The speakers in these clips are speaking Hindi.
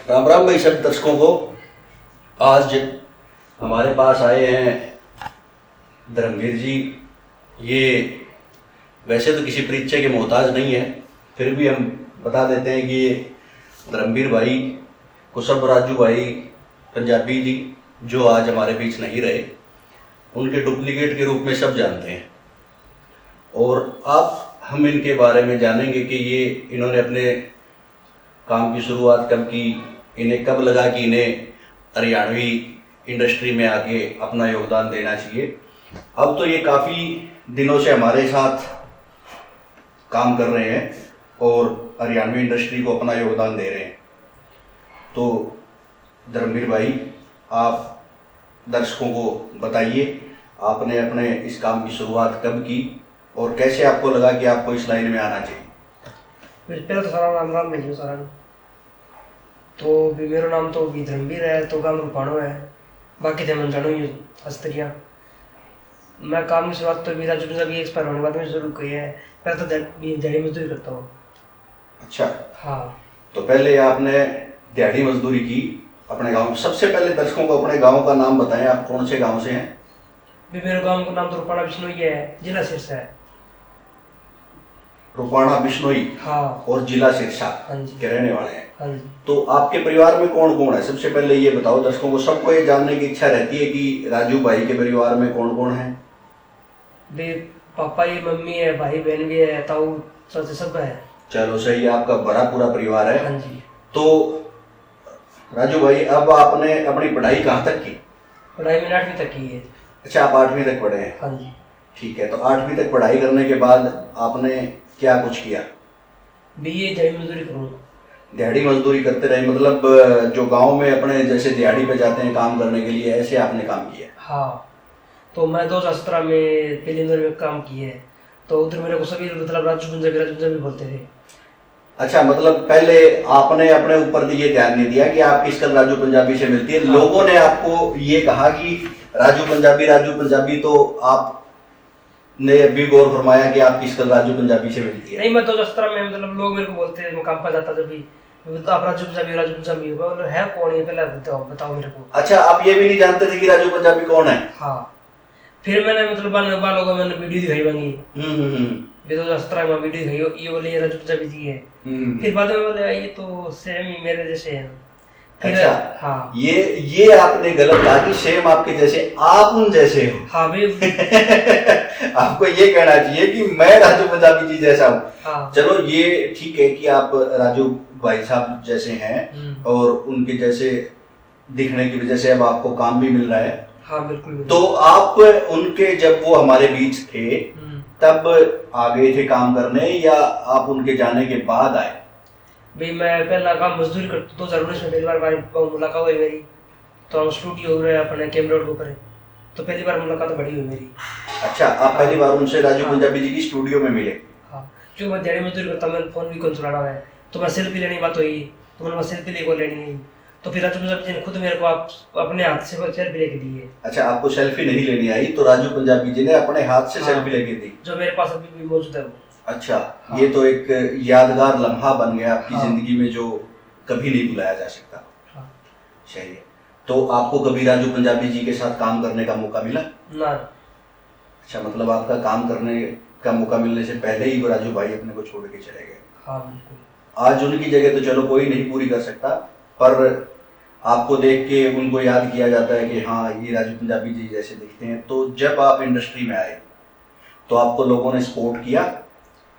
राम राम भाई सब दर्शकों को। आज हमारे पास आए हैं धर्मवीर जी। ये वैसे तो किसी परिचय के मोहताज नहीं है, फिर भी हम बता देते हैं कि ये धर्मवीर भाई कुशब राजू भाई पंजाबी जी जो आज हमारे बीच नहीं रहे, उनके डुप्लीकेट के रूप में सब जानते हैं। और अब हम इनके बारे में जानेंगे कि ये इन्होंने अपने काम की शुरुआत कब की, इन्हें कब लगा कि इन्हें हरियाणवी इंडस्ट्री में आके अपना योगदान देना चाहिए। अब तो ये काफ़ी दिनों से हमारे साथ काम कर रहे हैं और हरियाणवी इंडस्ट्री को अपना योगदान दे रहे हैं। तो धर्मवीर भाई, आप दर्शकों को बताइए आपने अपने इस काम की शुरुआत कब की और कैसे आपको लगा कि आपको इस लाइन में आना चाहिए। पहले तो सारा राम राम भेजियो सारा। तो भी मेरा नाम तो भी धर्मवीर है, तो गांव रूपाणो है, बाकी थे मन जानो ही हस्तरिया। मैं काम की शुरुआत तो भी राजू पंजाबी एक्सपायर होने के बाद में शुरू की है। पहले तो दिहाड़ी मजदूरी करता हूँ। अच्छा, हाँ। तो पहले आपने दिहाड़ी मजदूरी की अपने गांव में। सबसे पहले दर्शकों को अपने गांव का नाम बताएं, आप कौन से गांव से हैं। भी मेरे गांव का नाम तो रूपाणा बिश्नोई है, जिला सिरसा है। रुपाणा बिश्नोई, हाँ। और जिला सिरसा हाँ जी। के रहने वाले हैं। हाँ जी। तो आपके परिवार में कौन कौन है, सबसे पहले ये बताओ दर्शकों को। सबको ये जानने की इच्छा रहती है कि राजू भाई के परिवार में कौन कौन है। भी पापा ही, मम्मी है, भाई बहन भी है, ताऊ चाचा सब है। चलो सही है, आपका बड़ा पूरा परिवार है। हाँ जी। तो राजू भाई, अब आपने अपनी पढ़ाई कहाँ तक की। पढ़ाई मैंने 8वीं तक की है। अच्छा, आप 8वीं तक पढ़े हैं। हाँ जी। ठीक है, तो 8वीं तक पढ़ाई करने के बाद आपने क्या कुछ किया। भी ये दिहाड़ी मजदूरी करूँ। दिहाड़ी मजदूरी करते रहे, मतलब जो गांव में अपने जैसे दिहाड़ी पे जाते हैं काम करने के लिए, ऐसे आपने काम किया। हाँ। तो मैं 2017 में पहले इंदौर में काम किया है। तो उधर मेरे को सभी मतलब राजू पंजाबी बोलते थे। अच्छा, मतलब पहले आपने अपने ऊपर ये ध्यान नहीं दिया कि आप किस कल राजू पंजाबी से मिलती है। हाँ। लोगों ने आपको ये कहा कि राजू पंजाबी, तो आपने अभी गौर फरमाया कि आप किस कल राजू पंजाबी से मिलती है। नहीं, मैं 2017 में मतलब लोग मेरे को बोलते हैं, मैं काम पर जाता जब भी, तो आप राजू पंजाबी हो। मतलब है कौन ये, पहले बताओ मेरे को। अच्छा, आप ये भी नहीं जानते थे कि राजू पंजाबी कौन है। हाँ। फिर मैंने मतलब बालों को मैंने वीडियो दिखाई मांगी। 2017 में वीडियो दिखाई, ये बोले ये राजू पंजाबी जी है। फिर बाद में बोले ये तो सेम ही मेरे जैसे है। अच्छा, हाँ। ये आपने गलत कहा कि सेम आपके जैसे, आप उन जैसे हो। हाँ भाई। आपको ये कहना चाहिए कि मैं राजू पंजाबी जी जैसा हूँ। हाँ। चलो ये ठीक है कि आप राजू भाई साहब जैसे हैं और उनके जैसे दिखने की वजह से अब आपको काम भी मिल रहा है। हाँ बिल्कुल। तो आप उनके, जब वो हमारे बीच थे तब आ गए थे काम करने, या आप उनके जाने के बाद आए। भाई मैं पहला काम मजदूरी करता, 2019 में पहली बार मुलाकात हुई मेरी। तो हम स्टूडियो हो रहे अपने कैम रोड के ऊपर, तो पहली बार मुलाकात बड़ी हुई मेरी। अच्छा, आप पहली बार उनसे राजू पंजाबी जी की स्टूडियो में मिले। हाँ, जो मैं दिहाड़ी मजदूरी करता, मैंने फोन भी कौन चलाना है, तो मैं सेल्फी लेने की बात हुई, तो मैंने सेल्फी लेको लेनी है। तो फिर राजू पंजाबी जी ने खुद मेरे को आप अपने हाथ से सेल्फी लेके दी है। अच्छा, आपको सेल्फी नहीं लेनी आई, तो राजू पंजाबी जी ने अपने हाथ से सेल्फी लेके दी, जो मेरे पास अभी भी मौजूद है वो। अच्छा। हाँ। ये तो एक यादगार लम्हा बन गया आपकी जिंदगी में, जो कभी नहीं भुलाया जा सकता। हाँ। सही है। तो आपको कभी राजू पंजाबी जी के साथ काम करने का मौका मिला ना। अच्छा, मतलब आपका काम करने का मौका मिलने से पहले ही वो राजू भाई अपने को छोड़ के चले गए। हाँ बिल्कुल। आज उनकी जगह तो चलो कोई नहीं पूरी कर सकता, पर आपको देख के उनको याद किया जाता है कि हाँ ये राजू पंजाबी जी जैसे दिखते हैं। तो जब आप इंडस्ट्री में आए तो आपको लोगों ने सपोर्ट किया।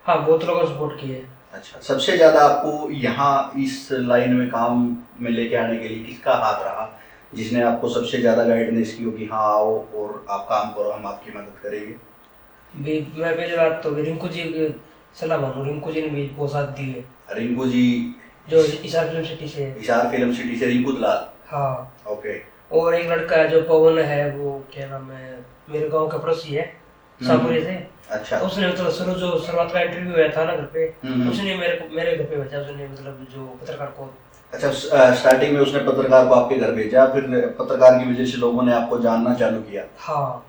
हाँ, बहुत लोगों ने सपोर्ट किया है। अच्छा, सबसे ज्यादा आपको यहाँ इस लाइन में काम में लेके आने के लिए किसका हाथ रहा, जिसने आपको सबसे ज्यादा गाइडेंस की हो कि हाँ आओ और आप काम करो, हम आपकी मदद करेंगे। मैं पहली बात तो रिंकू जी की सलाह मानू, रिंकू जी ने भी बहुत साथ दी है। रिंकू जी जो इशार फिल्म सिटी से है। इशार फिल्म सिटी से रिंकू दलाल। हाँ। ओके। और एक लड़का है जो पवन है, वो क्या नाम है, मेरे गांव का पड़ोसी है, शाहपुरी से। अच्छा। उसने मतलब शुरुआत का इंटरव्यू हुआ था ना घर पे, उसने मेरे घर पे भेजा, उसने मतलब जो पत्रकार को। अच्छा, स्टार्टिंग में उसने पत्रकार को आपके घर भेजा, फिर पत्रकार की वजह से लोगों ने आपको जानना चालू किया। हाँ।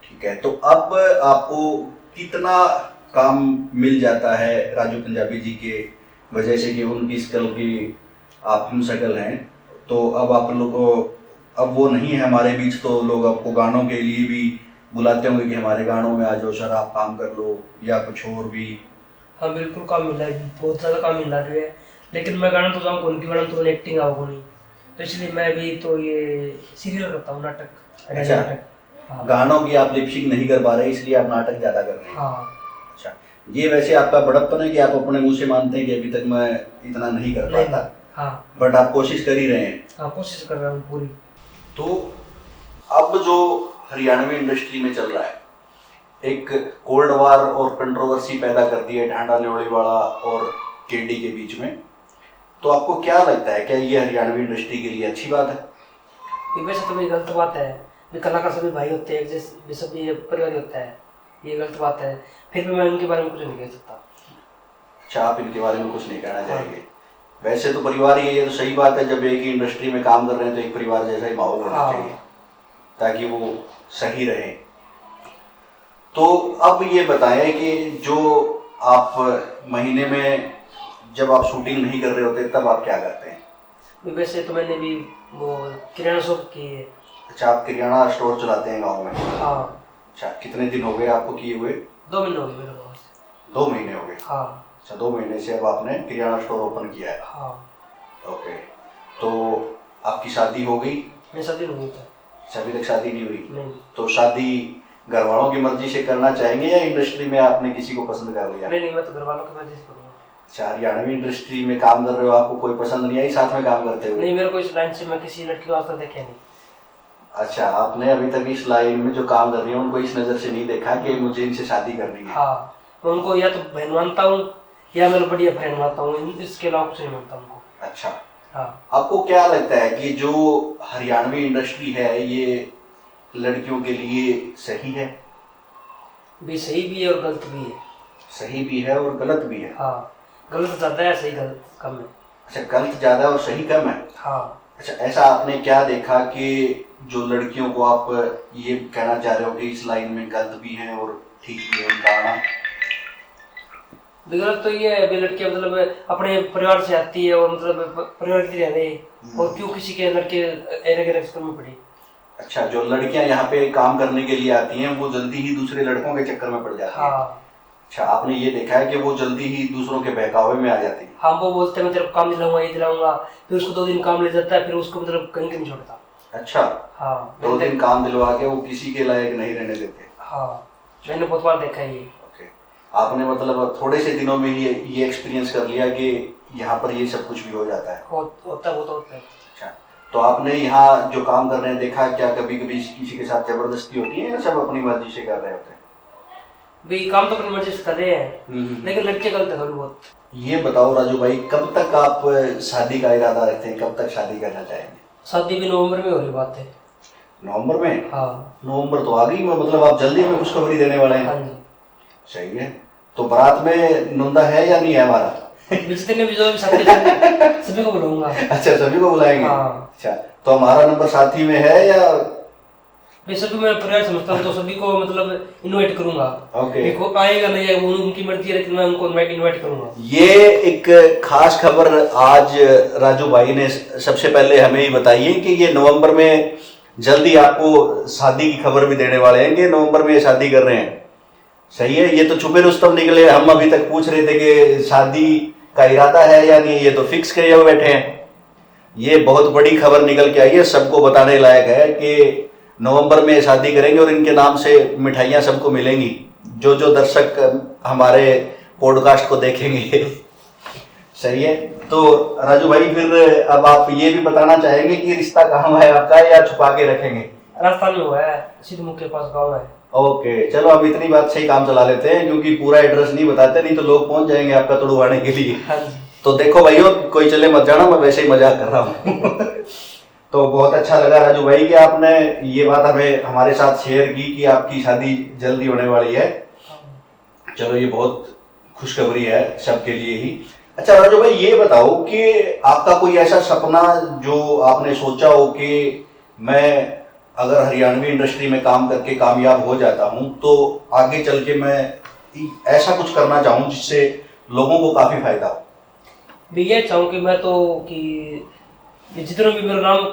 ठीक है, तो अब आपको कितना काम मिल जाता है राजू पंजाबी जी के वजह से कि उनकी स्किल की आप हम शकल हैं, तो अब आप लोग अब वो नहीं है हमारे बीच, तो लोग आपको गानों के लिए भी बुलाते होंगे कि हमारे गानों में आ जाओ सर, आप काम कर लो या कुछ और भी। हाँ बिल्कुल काम मिला है, बहुत ज़्यादा काम मिल रहा है। लेकिन मैं गाना तो जाऊँ उनकी गाना तो एक्टिंग आओगे नहीं, तो इसलिए मैं भी तो ये सीरियल करता हूँ, नाटक। अच्छा, नाटक। हाँ। गानों की आप लिपसिंग नहीं कर पा रहे इसलिए आप नाटक ज़्यादा कर रहे हैं। हाँ। अच्छा, ये वैसे आपका बड़प्पन है कि आप अपने मुंह से मानते हैं कि अभी तक मैं इतना नहीं कर नहीं, पाता, हाँ बट आप कोशिश कर ही रहे हैं। हाँ, कोशिश कर रहा हूँ पूरी। तो अब जो हरियाणवी इंडस्ट्री में चल रहा है, एक कोल्ड वार और कंट्रोवर्सी पैदा कर दी है ढांडा न्योलीवाला और केडी के बीच में, तो आपको क्या लगता है, क्या ये हरियाणवी इंडस्ट्री के लिए अच्छी बात है? ये वैसे तो मेरी गलत बात है, भी कलाकार सभी भाई होते हैं, जैसे सभी परिवार होता है, ये गलत बात है। फिर भी मैं उनके बारे में कुछ नहीं कह सकता। अच्छा, आप इनके बारे में कुछ नहीं कहना चाहेंगे? वैसे तो परिवार ही है, ये तो सही बात है, जब एक ही इंडस्ट्री में काम कर रहे हैं तो एक परिवार जैसा ही माहौल होना चाहिए ताकि वो सही रहे। तो अब ये बताएं कि जो आप महीने में जब आप शूटिंग नहीं कर रहे होते तब आप क्या करते हैं? वैसे तो मैंने भी वो किराना शॉप की है। अच्छा, आप किराना स्टोर चलाते हैं गाँव में? हाँ। अच्छा, कितने दिन हो गए आपको किए हुए? 2 महीने हो गए मेरे पास। 2 महीने हो गए? हाँ। अच्छा, 2 महीने से अब आपने किराना स्टोर ओपन किया है? हाँ। ओके, तो आपकी शादी हो गई? मेरी शादी नहीं हुई था। अभी तक शादी नहीं हुई? नहीं। तो शादी घर वालों की मर्जी से करना चाहेंगे या इंडस्ट्री में आपने किसी को पसंद कर लिया? नहीं, मैं तो घर वालों की मर्जी से करूँगा। अच्छा, हरियाणवी इंडस्ट्री में काम कर रहे हो, आपको कोई पसंद नहीं आई साथ में काम करते हुए? नहीं, मेरे को इस लाइन से मैं किसी लड़की को आज तक देखा नहीं। अच्छा, आपने अभी तक इस लाइन में जो काम कर रही है उनको इस नज़र से नहीं देखा कि मुझे इनसे शादी करनी है? हाँ, मैं उनको या तो बहन मानता हूँ या मेरा बढ़िया फ्रेंड मानता हूँ, इसके अलावा कुछ नहीं मानता उनको। अच्छा, हाँ। आपको क्या लगता है कि जो हरियाणवी इंडस्ट्री है ये लड़कियों के लिए सही है? भी सही भी है और गलत भी है। सही भी है और गलत भी है? हाँ, गलत ज़्यादा है, सही गलत कम है। अच्छा, गलत ज़्यादा और सही कम है? हाँ। अच्छा, ऐसा आपने क्या देखा कि जो लड़कियों को आप ये कहना चाह रहे हो कि इस लाइन में गलत भी है और ठीक भी है उनका आना? गलत तो ये है, अभी लड़कियां मतलब अपने परिवार से आती है और मतलब परिवार की रह रही और क्यों किसी के लड़के एरे में पड़ी। अच्छा, जो लड़कियां यहाँ पे काम करने के लिए आती हैं वो जल्दी ही दूसरे लड़कों के चक्कर में पड़ जाती हैं। हाँ। अच्छा, आपने ये देखा है कि वो जल्दी ही दूसरों के बहकावे में आ जाती हैं? हाँ, वो बोलते हैं मैं तेरे को काम दिलाऊंगा, ये दिलाऊंगा, फिर उसको 2 दिन काम ले जाता है, फिर उसको मतलब कहीं नहीं छोड़ता। अच्छा, हाँ। 2 दिन काम दिलवा के वो किसी के लायक नहीं रहने देते? हाँ, मैंने बहुत बार देखा है ये। ओके, आपने मतलब थोड़े से दिनों में ही ये एक्सपीरियंस कर लिया कि यहाँ पर ये सब कुछ भी हो जाता है? होता है। अच्छा, तो आपने यहाँ जो काम कर रहे हैं देखा क्या कभी कभी किसी के साथ जबरदस्ती होती है या सब अपनी मर्जी से कर रहे होते हैं? भी काम तो अपनी मर्जी से कर रहे हैं, लेकिन लड़के गलत है थोड़ी बहुत। ये बताओ राजू भाई, कब तक आप शादी का इरादा रखते हैं, कब तक शादी करना चाहेंगे? शादी भी नवंबर में हो रही बात है। नवंबर में? हाँ। नवंबर तो आ गई, मतलब आप जल्दी में खुशखबरी देने वाले हैं? हाँ जी। सही है, तो बारात में नुंदा है या नहीं है हमारा? जितने भी जो सभी को बुलाऊंगा। अच्छा, सभी को बुलाएंगे? हाँ। अच्छा, तो हमारा नंबर साथी में है या? मैं सभी मैं परिवार समझता हूँ, तो सभी को मतलब इनवाइट करूंगा। ओके, देखो आएगा नहीं आएगा वो उनकी मर्जी है, लेकिन मैं उनको इनवाइट करूंगा। ये एक खास खबर आज राजू भाई ने सबसे पहले हमें ही बताई है कि ये नवंबर में जल्दी आपको शादी की खबर भी देने वाले हैं कि नवंबर में ये शादी कर रहे हैं। सही है, ये तो छुपे रुस्तम निकले, हम अभी तक पूछ रहे थे कि शादी का इरादा है या नहीं, ये तो फिक्स किए हुए बैठे हैं। ये बहुत बड़ी खबर निकल के आई है, सबको बताने लायक है कि नवंबर में शादी करेंगे और इनके नाम से मिठाइयाँ सबको मिलेंगी, जो जो दर्शक हमारे पॉडकास्ट को देखेंगे। सही है, तो राजू भाई फिर अब आप ये भी बताना चाहेंगे कि रिश्ता कहाँ है आपका या छुपा के रखेंगे? राजस्थान में हुआ है, सिद्धमुख के पास गाँव है। ओके, चलो अब इतनी बात से ही काम चला लेते हैं, क्योंकि पूरा एड्रेस नहीं बताते, नहीं तो लोग पहुंच जाएंगे आपका तुड़वाने के लिए। हाँ जी। तो देखो भाइयों, कोई चले मत जाना, मैं वैसे ही मजाक कर रहा हूँ। तो बहुत अच्छा लगा राजू भाई कि आपने ये बात हमें हमारे साथ शेयर की कि आपकी शादी जल्दी होने वाली है। चलो, ये बहुत खुशखबरी है सबके लिए ही। अच्छा राजू भाई, ये बताओ कि आपका कोई ऐसा सपना जो आपने सोचा हो कि मैं अगर हरियाणवी इंडस्ट्री में काम करके कामयाब हो जाता हूं तो आगे चल के मैं ऐसा कुछ करना चाहूं जिससे लोगों को काफी फायदा हो? भी ये चाहूँ कि मैं तो कि जितना भी मेरा नाम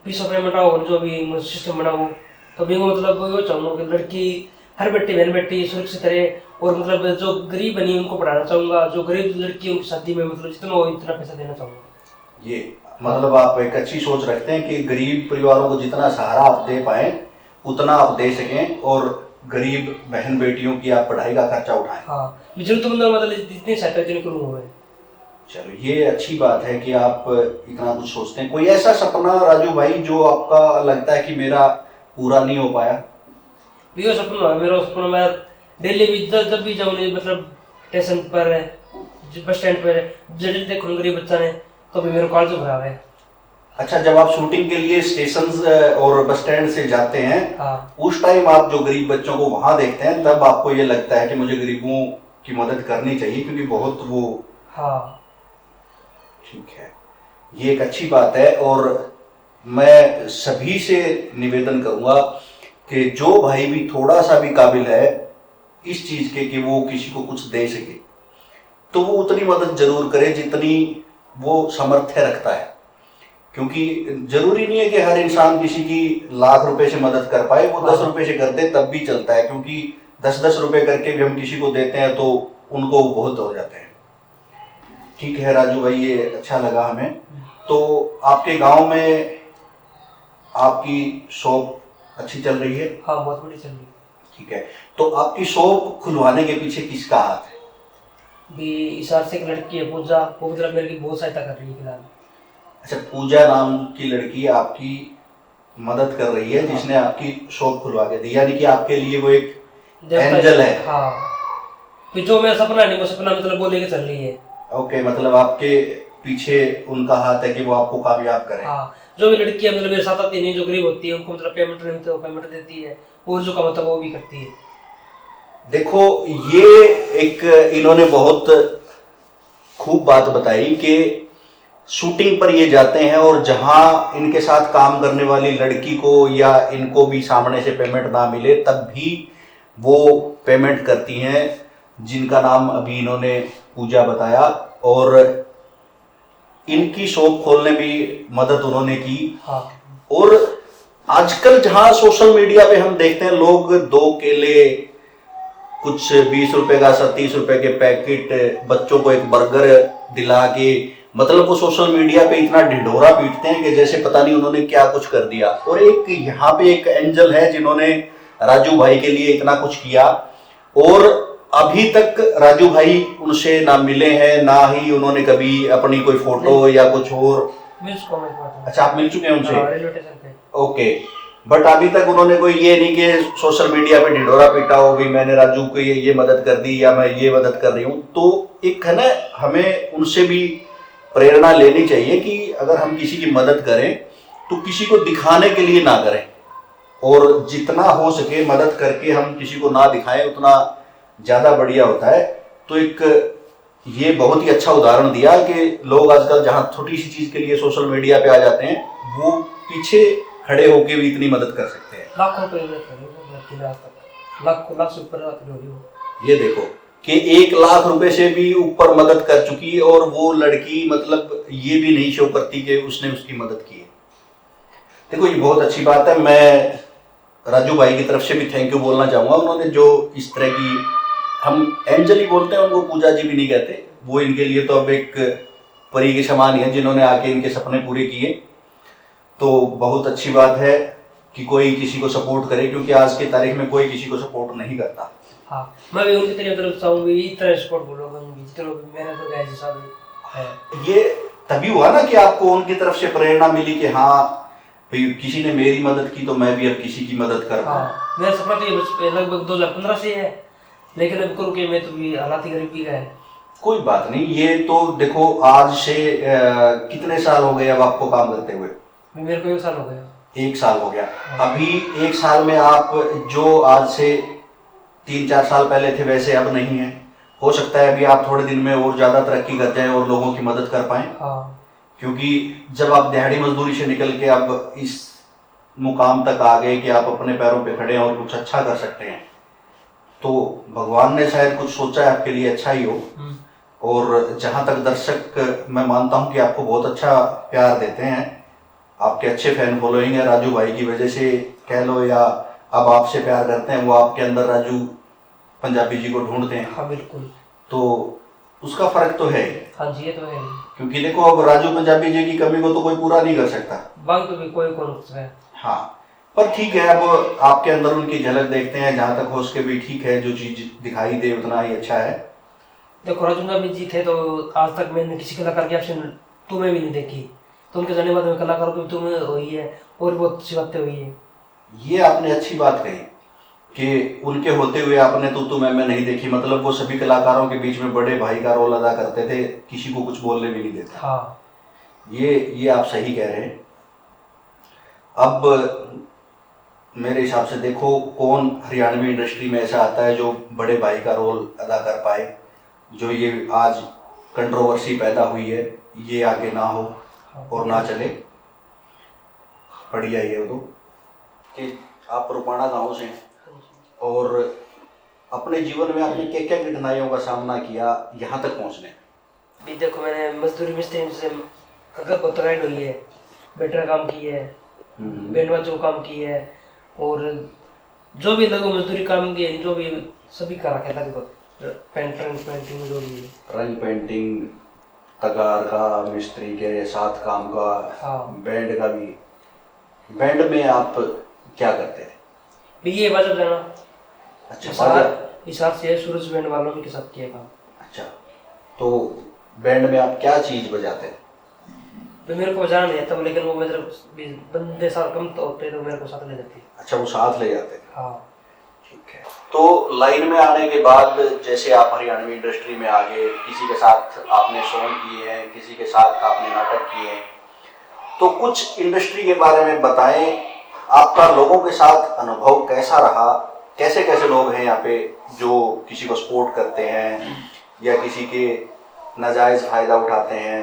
पीस ऑफ पेमेंट हो जो भी सिस्टम बना हो, तो भी मतलब वो चाहूँगा कि लड़की हर बेटी बहन बेटी सुरक्षित रहे, और मतलब जो गरीब बनी उनको पढ़ाना चाहूँगा, जो गरीब लड़की उनकी शादी में मतलब जितना हो इतना पैसा देना चाहूँगा। ये मतलब आप एक अच्छी सोच रखते हैं कि गरीब परिवारों को जितना सहारा आप दे पाए उतना आप दे सकें, और गरीब बहन बेटियों की आप पढ़ाई का खर्चा उठाएं। हाँ, जरूरतमंद मतलब जितनी सहायता जिन करूँ मैं। चलो ये अच्छी बात है कि आप इतना कुछ सोचते हैं। कोई ऐसा सपना राजू भाई जो आपका लगता है कि मेरा पूरा नहीं हो पाया? भी वो सपना है मेरा, सपना मैं डेली भी जब भी जाऊँ मतलब स्टेशन पर बस स्टैंड पर जब देखूँ गरीब बच्चा ने तो भी मेरे कॉलेज भरा है। अच्छा, जब आप शूटिंग के लिए स्टेशन और बस स्टैंड से जाते हैं, हाँ, उस टाइम आप जो गरीब बच्चों को वहां देखते हैं, तब आपको ये लगता है कि मुझे गरीबों की मदद करनी चाहिए, क्योंकि बहुत वो। हाँ, ठीक है, ये एक अच्छी बात है। और मैं सभी से निवेदन करूंगा कि जो भाई भी थोड़ा सा भी काबिल है इस चीज के कि वो किसी को कुछ दे सके, तो वो उतनी मदद जरूर करे जितनी वो सामर्थ्य रखता है। क्योंकि जरूरी नहीं है कि हर इंसान किसी की लाख रुपए से मदद कर पाए, वो 10 रुपए से कर दे तब भी चलता है, क्योंकि 10-10 रुपए करके भी हम किसी को देते हैं तो उनको बहुत हो जाते हैं। ठीक है राजू भाई, ये अच्छा लगा हमें। तो आपके गांव में आपकी शॉप अच्छी चल रही है? हाँ, बहुत बड़ी चल रही है। ठीक है, तो आपकी शॉप खुलवाने के पीछे किसका हाथ है? भी इशार से एक लड़की है पूजा, वो मतलब मेरी बहुत सहायता कर रही है फिलहाल। अच्छा, पूजा नाम की लड़की आपकी मदद कर रही है, जिसने आपकी शॉप खुलवा के दी, यानी कि आपके लिए वो एक एंजल है। हाँ, फिर जो मेरा सपना नहीं वो सपना मतलब वो लेके चल रही है। ओके, मतलब आपके पीछे उनका हाथ है कि वो आपको कामयाब करे। हाँ, जो भी लड़की है मतलब मेरे साथ आती नहीं, जो गरीब होती है उनको मतलब पेमेंट नहीं होती वो पेमेंट देती है, और जो कमाता है वो भी करती है। देखो, ये एक इन्होंने बहुत खूब बात बताई कि शूटिंग पर ये जाते हैं और जहां इनके साथ काम करने वाली लड़की को या इनको भी सामने से पेमेंट ना मिले तब भी वो पेमेंट करती हैं, जिनका नाम अभी इन्होंने पूजा बताया। और इनकी शॉप खोलने भी मदद उन्होंने की। हाँ, और आजकल जहां सोशल मीडिया पे हम देखते हैं लोग 2 केले, कुछ 20 रुपए का 30 रुपए के पैकेट, बच्चों को एक बर्गर दिला के, मतलब वो सोशल मीडिया पे इतना ढिढोरा पीटते हैं कि जैसे पता नहीं उन्होंने क्या कुछ कर दिया। और एक यहाँ पे एक एंजल है जिन्होंने राजू भाई के लिए इतना कुछ किया, और अभी तक राजू भाई उनसे ना मिले हैं, ना ही उन्होंने कभी अपनी कोई फोटो या कुछ और। अच्छा, आप मिल चुके हैं उनसे? रेलवे स्टेशन पे। ओके, बट अभी तक उन्होंने कोई ये नहीं कि सोशल मीडिया पे ढिढोरा पीटा हो भी मैंने राजू को ये मदद कर दी या मैं ये मदद कर रही हूँ। तो एक है ना, हमें उनसे भी प्रेरणा लेनी चाहिए कि अगर हम किसी की मदद करें तो किसी को दिखाने के लिए ना करें, और जितना हो सके मदद करके हम किसी को ना दिखाएं उतना ज्यादा बढ़िया होता है। तो एक ये बहुत ही अच्छा उदाहरण दिया कि लोग आजकल जहां छोटी सी चीज के लिए सोशल मीडिया पे आ जाते हैं, वो पीछे खड़े होके भी इतनी मदद कर सकते हैं। लाखों रुपए लाख से ऊपर। ये देखो कि 1 लाख रुपए से भी ऊपर मदद कर चुकी, और वो लड़की मतलब ये भी नहीं शो करती कि उसने उसकी मदद की है। देखो, ये बहुत अच्छी बात है। मैं राजू भाई की तरफ से भी थैंक यू बोलना चाहूंगा। उन्होंने जो इस तरह की, हम एंजल ही बोलते हैं उनको, पूजा जी भी नहीं कहते, वो इनके लिए तो अब एक परी के समान ही है जिन्होंने आके इनके सपने पूरे किए। तो बहुत अच्छी बात है कि कोई किसी को सपोर्ट करे, क्योंकि आज की तारीख में कोई किसी को सपोर्ट नहीं करता। हाँ, मैं भी उनकी तरफ चाहूंगी इस तरह सपोर्ट बोलूंगा उनकी, चलो मेरा तो गैस हिसाब है। ये तभी हुआ ना कि आपको उनकी तरफ से प्रेरणा मिली कि हाँ भाई किसी ने मेरी मदद की तो मैं भी अब किसी की मदद कर पाऊं। हाँ, मेरा सपना तो ये लगभग 2015 से है, लेकिन अब करूँ कि मैं तो भी हालात ही गरीबी का है। कोई बात नहीं, ये तो देखो आज से कितने साल हो गए अब आपको काम करते हुए? मेरे को 1 साल हो गया। 1 साल हो गया। अभी 1 साल में आप जो आज से 3-4 साल पहले थे वैसे अब नहीं है। हो सकता है अभी आप थोड़े दिन में और ज्यादा तरक्की कर जाएं और लोगों की मदद कर पाएं। हाँ, क्योंकि जब आप दिहाड़ी मजदूरी से निकल के अब इस मुकाम तक आ गए कि आप अपने पैरों पे खड़े हैं और कुछ अच्छा कर सकते हैं, तो भगवान ने शायद कुछ सोचा है आपके लिए अच्छा ही हो। और जहाँ तक दर्शक मैं मानता हूँ कि आपको बहुत अच्छा प्यार देते हैं, आपके अच्छे फैन फॉलोइंग है राजू भाई की वजह से कह लो, या अब आपसे प्यार करते हैं, वो आपके अंदर राजू पंजाबी जी को ढूंढते हैं। हाँ बिल्कुल। तो उसका फर्क तो है ही। हाँ जी ये तो है। क्योंकि देखो अब राजू पंजाबी जी की कमी को तो कोई पूरा नहीं कर सकता, बाकी तो भी कोई कौन सा है। हाँ, पर ठीक है, अब आपके अंदर उनकी झलक देखते हैं, जहां तक हो सके भी ठीक है, जो चीज दिखाई दे उतना ही अच्छा है। देखो राजू भी जी थे तो आज तक मैंने किसी कलाकार की ऑप्शन तुम्हें भी नहीं देखी, तो उनके जाने के बाद में कलाकारों की तुम्हें हुई है और बहुत अच्छी बातें हुई है। ये आपने अच्छी बात कही कि उनके होते हुए आपने तो मैं नहीं देखी, मतलब वो सभी कलाकारों के बीच में बड़े भाई का रोल अदा करते थे, किसी को कुछ बोलने भी नहीं देते। हाँ ये आप सही कह रहे हैं। अब मेरे हिसाब से देखो, कौन हरियाणवी इंडस्ट्री में ऐसा आता है जो बड़े भाई का रोल अदा कर पाए, जो ये आज कंट्रोवर्सी पैदा हुई है ये आगे ना हो और ना चले। बढ़िया ही है वो तो कि आप रुपाणा गांव से हैं और अपने जीवन में आपने क्या क्या कठिनाइयों का सामना किया यहाँ तक पहुँचने। भी देखो मैंने मजदूरी मिस्त्री से अगर बहुत राइड हुई है, बेटर काम की है, बैंड बाजों काम की है, और जो भी लगभग मजदूरी काम की है, जो भी सभी का रखा है लगभग, पेंटिंग जो भी रंग पेंटिंग, तगार का, मिस्त्री के साथ काम का, हाँ। बैंड का भी। बैंड में आप क्या करते थे? भी ये बाजब जाना। अच्छा, हिसाब से सूरज बैंड वालों के साथ किया काम। अच्छा, तो बैंड में आप क्या चीज बजाते थे? तो मेरे को बजाना नहीं आता, लेकिन वो मतलब बंदे साथ कम तो होते तो मेरे को साथ ले जाते। अच्छा, वो साथ ले जाते थे। हाँ ठीक है। तो लाइन में आने के बाद जैसे आप हरियाणवी इंडस्ट्री में आ गए, किसी के साथ आपने सॉन्ग किए हैं, किसी के साथ आपने नाटक किए हैं, तो कुछ इंडस्ट्री के बारे में बताएं, आपका लोगों के साथ अनुभव कैसा रहा, कैसे कैसे लोग हैं यहाँ पे जो किसी को सपोर्ट करते हैं या किसी के नाजायज फायदा उठाते हैं,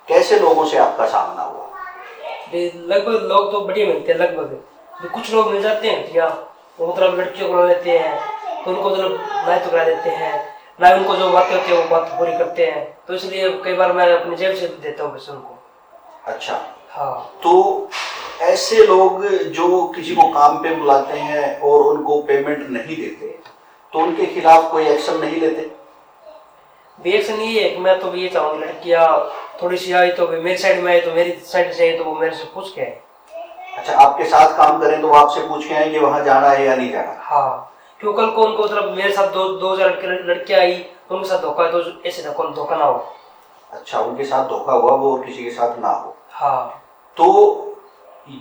कैसे लोगों से आपका सामना हुआ? लगभग लोग तो बढ़िया मिलते हैं, लगभग कुछ लोग मिल जाते हैं या वो मतलब लड़कियों को लेते हैं तो उनको मतलब ना तो करा देते हैं, ना उनको जो बातें होती है वो बात पूरी करते हैं, तो इसलिए कई बार मैं अपनी जेब से देता हूँ पैसे उनको। अच्छा, हाँ। तो ऐसे लोग जो किसी को काम पे बुलाते हैं और उनको पेमेंट नहीं देते, तो उनके खिलाफ कोई एक्शन नहीं लेते? रिएक्शन ये है कि मैं तो ये चाहूँगी लड़कियाँ थोड़ी सी आई तो मेरी साइड में आए, तो मेरी साइड से आई तो वो मेरे से पूछ के आए। अच्छा, आपके साथ काम करें तो वो आपसे पूछ के आए कि वहाँ जाना है या नहीं जाना? हाँ, क्यों कल को उनको मतलब मेरे साथ दो हजार लड़कियाँ आई तो उनके साथ धोखा, तो ऐसे धोखा ना हो। अच्छा, उनके साथ धोखा हुआ वो और किसी के साथ ना हो। हाँ। तो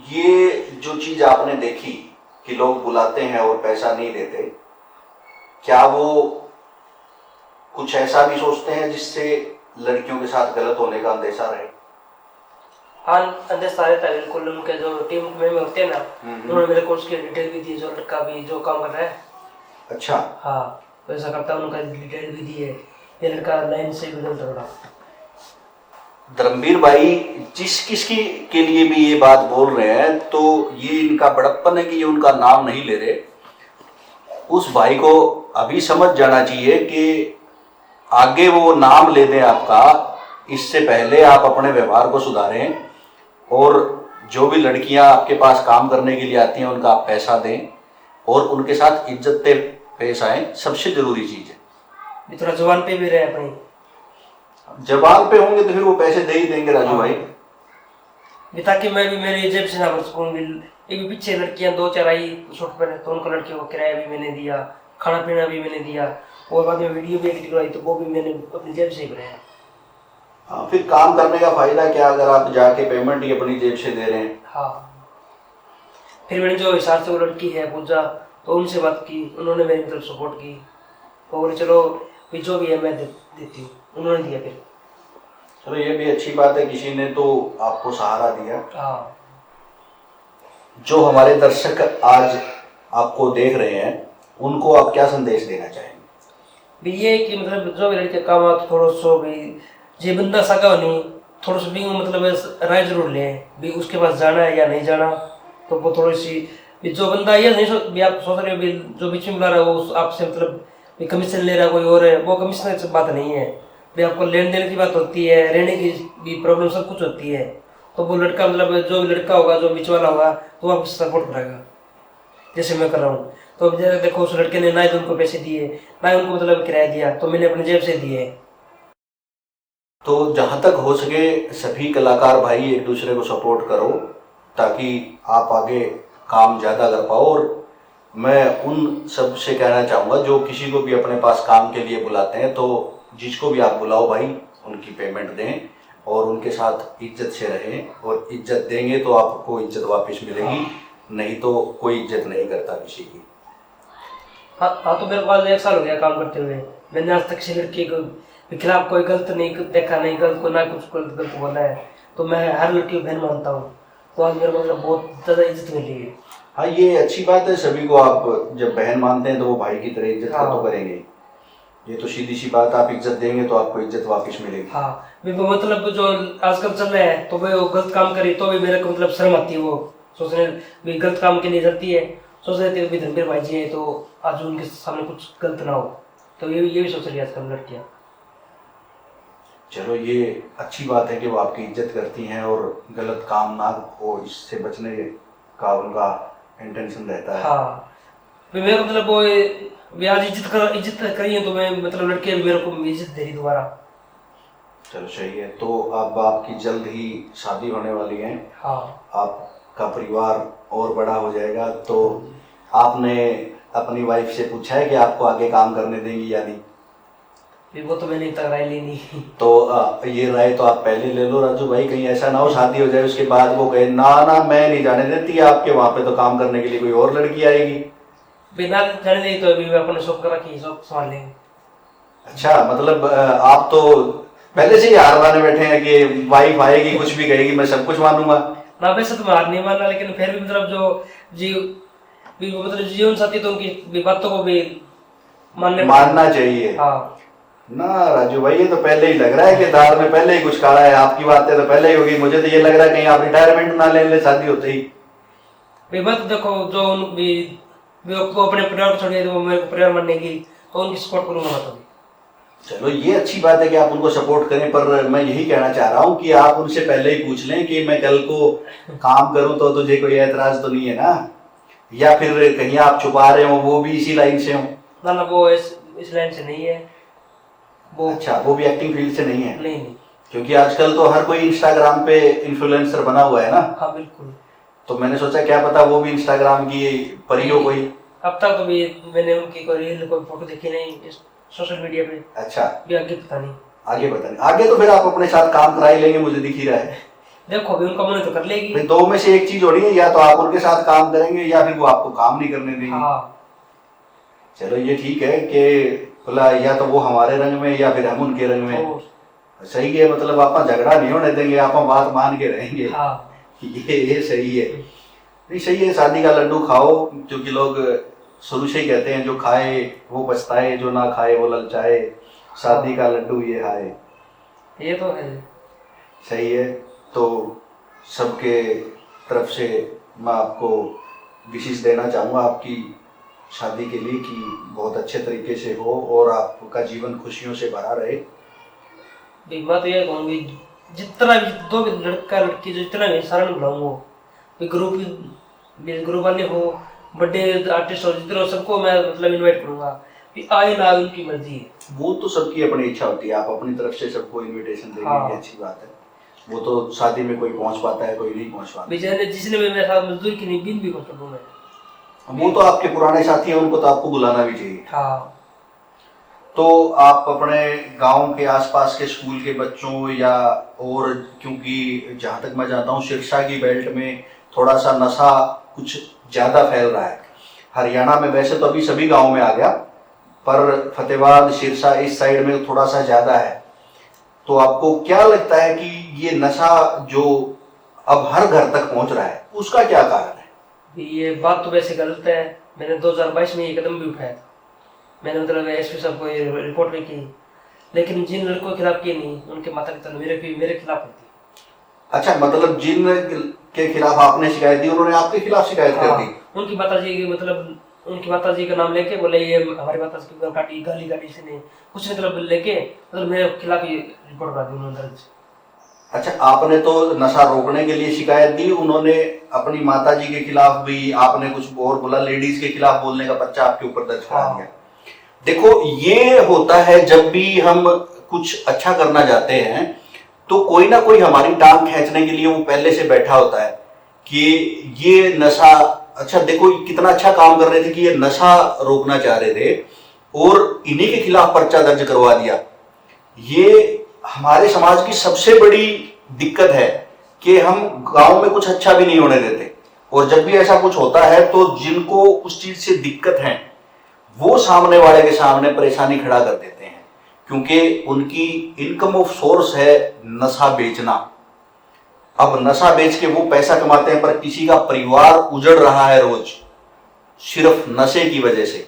ये जो चीज आपने देखी कि लोग बुलाते हैं और पैसा नहीं देते, क्या वो कुछ ऐसा भी सोचते हैं जिससे लड़कियों के साथ गलत होने का अंदेशा रहे? हाँ, अंदेशा रहता है बिल्कुल। उनके जो टीम मेंबर होते हैं ना, उन्होंने मेरे को उसकी डिटेल भी दी, जो लड़का भी जो काम कर रहा है। अच्छा। हाँ, तो ऐसा करता है, उनका डिटेल भी दी है, ये लड़का लाइन से भी गलत हो रहा। धर्मवीर भाई जिस किसकी के लिए भी ये बात बोल रहे हैं, तो ये इनका बड़प्पन है कि ये उनका नाम नहीं ले रहे। उस भाई को अभी समझ जाना चाहिए कि आगे वो नाम ले दें आपका, इससे पहले आप अपने व्यवहार को सुधारें, और जो भी लड़कियां आपके पास काम करने के लिए आती हैं उनका आप पैसा दें और उनके साथ इज्जत से पेश आए, सबसे जरूरी चीज है। थोड़ा जुबान पे भी रहे अपनी। जबान पे होंगे तो फिर वो पैसे दे ही देंगे राजू भाई, ताकि मैं भी मेरी जेब से ना भर सकूँ। एक भी पीछे लड़कियां दो चार आई शूट पर, तो उनको लड़कियों को किराया भी मैंने दिया, खाना पीना भी मैंने दिया, और बाद में वीडियो भी एडिट करवाई तो वो भी मैंने अपनी जेब से ही भराया। हाँ, फिर काम करने का फायदा क्या अगर आप जाके पेमेंट ही अपनी जेब से दे रहे हैं? हाँ, फिर मैंने जो हिसाब से वो लड़की है पूजा, तो उनसे बात की, उन्होंने मेरी तरफ सपोर्ट की, तो बोले चलो जो भी है मैं देती हूँ, उन्होंने दिया। फिर चलो ये भी अच्छी बात है, किसी ने तो आपको सहारा दिया। हाँ। जो हमारे दर्शक आज आपको देख रहे हैं उनको आप क्या संदेश देना चाहेंगे? भी ये कि मतलब जो भी लड़के काम आता थोड़ा सो भी जे बंदा सगा नहीं, थोड़ा सा भी मतलब राय जरूर ले भी उसके पास जाना है या नहीं जाना, तो वो थोड़ी सी भी जो बंदा ये नहीं भी आप सोच रहे हो भी जो बीच में बुला रहा है वो आपसे मतलब भी कमीशन ले रहा है कोई और है, वो कमीशन की बात नहीं है। भी आपको लेन देन की बात होती है, रहने की भी प्रॉब्लम सब कुछ होती है, तो वो लड़का मतलब जो भी लड़का होगा, जो बीच वाला होगा, तो वो आपको सपोर्ट करेगा जैसे मैं कर रहा हूँ। तो अब जैसे देखो, उस लड़के ने ना ही तो उनको पैसे दिए, ना ही उनको मतलब किराया दिया, तो मैंने अपनी जेब से दिए। तो जहाँ तक हो सके सभी कलाकार भाई एक दूसरे को सपोर्ट करो, ताकि आप आगे काम ज़्यादा कर पाओ। और मैं उन सब से कहना चाहूँगा जो किसी को भी अपने पास काम के लिए बुलाते हैं, तो जिसको भी आप बुलाओ भाई, उनकी पेमेंट दें और उनके साथ इज्जत से रहें। और इज्जत देंगे तो आपको इज्जत वापस मिलेगी, नहीं तो कोई इज्जत नहीं करता किसी की। हाँ, तो मेरे को आज 1 साल हो गया काम करते हुए। मैंने आज तक किसी लड़के के खिलाफ कोई गलत नहीं देखा, नहीं गलत को, ना कुछ गलत बोला है। तो मैं हर लड़की को बहन मानता हूँ, तो आज मेरे को मतलब बहुत ज़्यादा इज्जत मिली है। हाँ, ये अच्छी बात है। सभी को आप जब बहन मानते हैं तो वो भाई की तरह इज्जत का तो करेंगे। ये तो सीधी सी बात, आप इज्जत देंगे तो आपको इज्जत वापस मिलेगी। हाँ, मतलब जो आजकल चल रहा है, तो वो गलत काम करे तो भी मेरे को मतलब शर्म आती है। वो सोचने भी गलत काम के लिए करती है, सोच रहे थे भी धर्मवीर भाई जी है, तो आज उनके सामने कुछ गलत ना हो। तो ये भी सोच रही है आजकल लड़कियाँ। चलो, ये अच्छी बात है कि वो आपकी इज्जत करती हैं और गलत काम ना हो, इससे बचने का उनका इंटेंशन रहता है। हाँ, मेरे को मतलब वो भी आज इज्जत करी है, तो मैं मतलब लड़के मेरे को इज्जत दे रही दोबारा। चलो सही है। तो अब आपकी जल्द ही शादी होने वाली है। हाँ, आपका परिवार और बड़ा हो जाएगा, तो आपने अपनी वाइफ से पूछा है कि आपको आगे काम करने देंगी या नहीं? वो तो मैंने तक राय ली नहीं। तो ये राय तो आप पहले ले लो राजू भाई, कहीं ऐसा ना हो शादी हो जाए उसके बाद वो कहे ना ना मैं नहीं जाने देती, आपके वहां पे तो काम करने के लिए कोई और लड़की आएगी। बिना जाने नहीं तो अभी अपने शौक कर रखी, शौक संभाल लेंगे। अच्छा, मतलब आप तो पहले से ही हार माने बैठे हैं कि वाइफ आएगी कुछ भी कहेगी मैं सब कुछ मानूंगा। ना वैसे तो मैं हार नहीं मानना, लेकिन फिर भी मतलब जो जीव भी मतलब जीवन साथी, तो उनकी भी बातों को भी मानना चाहिए। हाँ ना राजू भाई, ये तो पहले ही लग रहा है कि दाल में पहले ही कुछ काला है। आपकी बातें तो पहले ही होगी। मुझे तो ये लग रहा है कहीं आप रिटायरमेंट ना ले ले शादी होते ही। भी बात देखो, जो वो अपने परिवार को छोड़िए, तो मेरे को परिवार मानने की, तो उनकी सपोर्ट करूंगा मैं तो। चलो, ये अच्छी बात है कि आप उनको सपोर्ट करें, पर मैं यही कहना चाह रहा हूँ कि आप उनसे पहले ही पूछ लें कि मैं कल को काम करूं तो तुझे कोई ऐतराज तो नहीं है ना, या फिर कहीं आप छुपा रहे हो वो भी इसी लाइन से हो? ना वो इस लाइन से नहीं है वो। अच्छा, वो भी एक्टिंग फील्ड से नहीं है? नहीं। क्योंकि आजकल तो हर कोई इंस्टाग्राम पे इन्फ्लुएंसर बना हुआ है ना। हाँ बिल्कुल। तो मैंने सोचा क्या पता वो भी इंस्टाग्राम की परी हो कोई। अब तक तो भी मैंने उनकी कोई रील, कोई फोटो देखी नहीं सोशल मीडिया पे। अच्छा, भी आगे पता नहीं। आगे पता नहीं। आगे तो फिर आप अपने साथ काम करा ही लेंगे, मुझे दिख ही रहा है। देखो अभी उनका मन तो कर लेगी। फिर दो में से एक चीज हो रही है, या तो आप उनके साथ काम करेंगे या फिर वो आपको काम नहीं करने देंगे। हाँ। चलो, ये ठीक है कि बोला या तो वो हमारे रंग में या फिर हम उनके रंग में। सही है, मतलब आप झगड़ा नहीं होने देंगे, आप बात मान के रहेंगे। हाँ। ये सही है। नहीं, सही है। शादी का लड्डू खाओ, क्योंकि लोग शुरू से ही कहते हैं जो खाए वो पछताए, जो ना खाए वो ललचाए। शादी का लड्डू ये खाए। ये तो है। सही है। तो सबके तरफ से मैं आपको विशेष देना चाहूँगा आपकी शादी के लिए कि बहुत अच्छे तरीके से हो और आपका जीवन खुशियों से भरा रहे। मैं तो ये कहूँगी, जितना भी दो भी लड़का लड़की जो जितना भी सारा बुलाऊंगा, ग्रुप वाले हो, बर्थडे आर्टिस्ट हो, जितने हो, सबको मैं मतलब इनवाइट करूंगा। आए ना, उनकी मर्जी है। वो तो सबकी अपनी इच्छा होती है, आप अपनी तरफ से सबको इनविटेशन देंगे। हाँ। ये अच्छी बात है। वो तो शादी में कोई पहुंच पाता है, कोई नहीं पहुंच पाता। जिसने भी मेरे साथ मजदूरी की नहीं, बिन भी कर दूं मैं। वो तो आपके पुराने साथी हैं, उनको तो आपको बुलाना भी चाहिए। हाँ। तो आप अपने गांव के आसपास के स्कूल के बच्चों या और, क्योंकि जहां तक मैं जानता हूँ सिरसा की बेल्ट में थोड़ा सा नशा कुछ ज्यादा फैल रहा है। हरियाणा में वैसे तो अभी सभी गाँव में आ गया, पर फतेहाबाद सिरसा इस साइड में थोड़ा सा ज्यादा है। तो आपको क्या लगता है कि ये नशा जो अब हर घर तक पहुंच रहा है, उसका क्या कारण है? ये बात तो वैसे गलत है। मैंने 2022 में ये कदम भी उठाया था। मैंने मतलब एसपी साहब को रिपोर्ट भी की, लेकिन जिन लड़कों के खिलाफ की नहीं, उनके माता पिता मेरे खिलाफ होती। अच्छा, मतलब जिन के खिलाफ आपने शिकायत दी, उन्होंने आपके खिलाफ शिकायत कर दी? उनकी माता जी मतलब उनकी माता जी का नाम लेके बोले ये हमारी माता जी की काटी गाली काटी इसने कुछ मतलब लेके मतलब मेरे खिलाफ ही रिपोर्ट करा दी उन्होंने दर्ज। अच्छा, आपने तो नशा रोकने के लिए शिकायत दी, उन्होंने अपनी माता जी के खिलाफ भी आपने कुछ और बोला, लेडीज के खिलाफ बोलने का पर्चा आपके ऊपर दर्ज करा दिया। देखो, ये होता है जब भी हम कुछ अच्छा करना चाहते हैं तो कोई ना कोई हमारी टांग खींचने के लिए वो पहले से बैठा होता है कि ये नशा, अच्छा देखो कितना अच्छा काम कर रहे थे कि ये नशा रोकना चाह रहे थे और इन्हीं के खिलाफ पर्चा दर्ज करवा दिया। ये हमारे समाज की सबसे बड़ी दिक्कत है कि हम गांव में कुछ अच्छा भी नहीं होने देते, और जब भी ऐसा कुछ होता है तो जिनको उस चीज से दिक्कत है वो सामने वाले के सामने परेशानी खड़ा कर देते हैं, क्योंकि उनकी इनकम ऑफ सोर्स है नशा बेचना। अब नशा बेच के वो पैसा कमाते हैं, पर किसी का परिवार उजड़ रहा है रोज सिर्फ नशे की वजह से।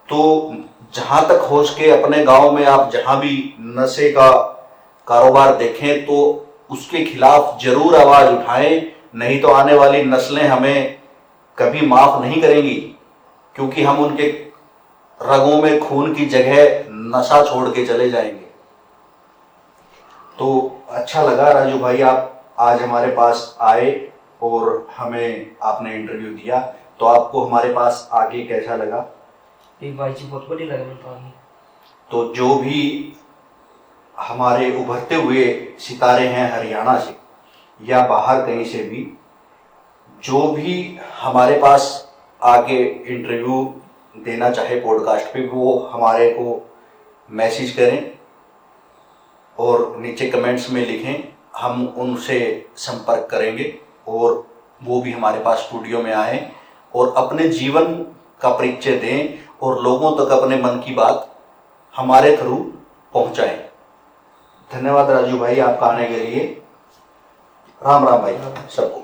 तो जहां तक हो सके अपने गांव में आप जहां भी नशे का कारोबार देखें तो उसके खिलाफ जरूर आवाज उठाएं, नहीं तो आने वाली नस्लें हमें कभी माफ नहीं करेंगी, क्योंकि हम उनके रगों में खून की जगह नशा छोड़ के चले जाएंगे। तो अच्छा लगा राजू भाई, आप आज हमारे पास आए और हमें आपने इंटरव्यू दिया, तो आपको हमारे पास आके कैसा लगा? एक भाई जी बहुत बड़ी लगे मेरे को। तो जो भी हमारे उभरते हुए सितारे हैं हरियाणा से या बाहर कहीं से भी, जो भी हमारे पास आके इंटरव्यू देना चाहे पॉडकास्ट पे, वो हमारे को मैसेज करें और नीचे कमेंट्स में लिखें, हम उनसे संपर्क करेंगे और वो भी हमारे पास स्टूडियो में आए और अपने जीवन का परिचय दें और लोगों तक अपने मन की बात हमारे थ्रू पहुंचाएं। धन्यवाद राजू भाई आपका आने के लिए। राम राम भाई सबको।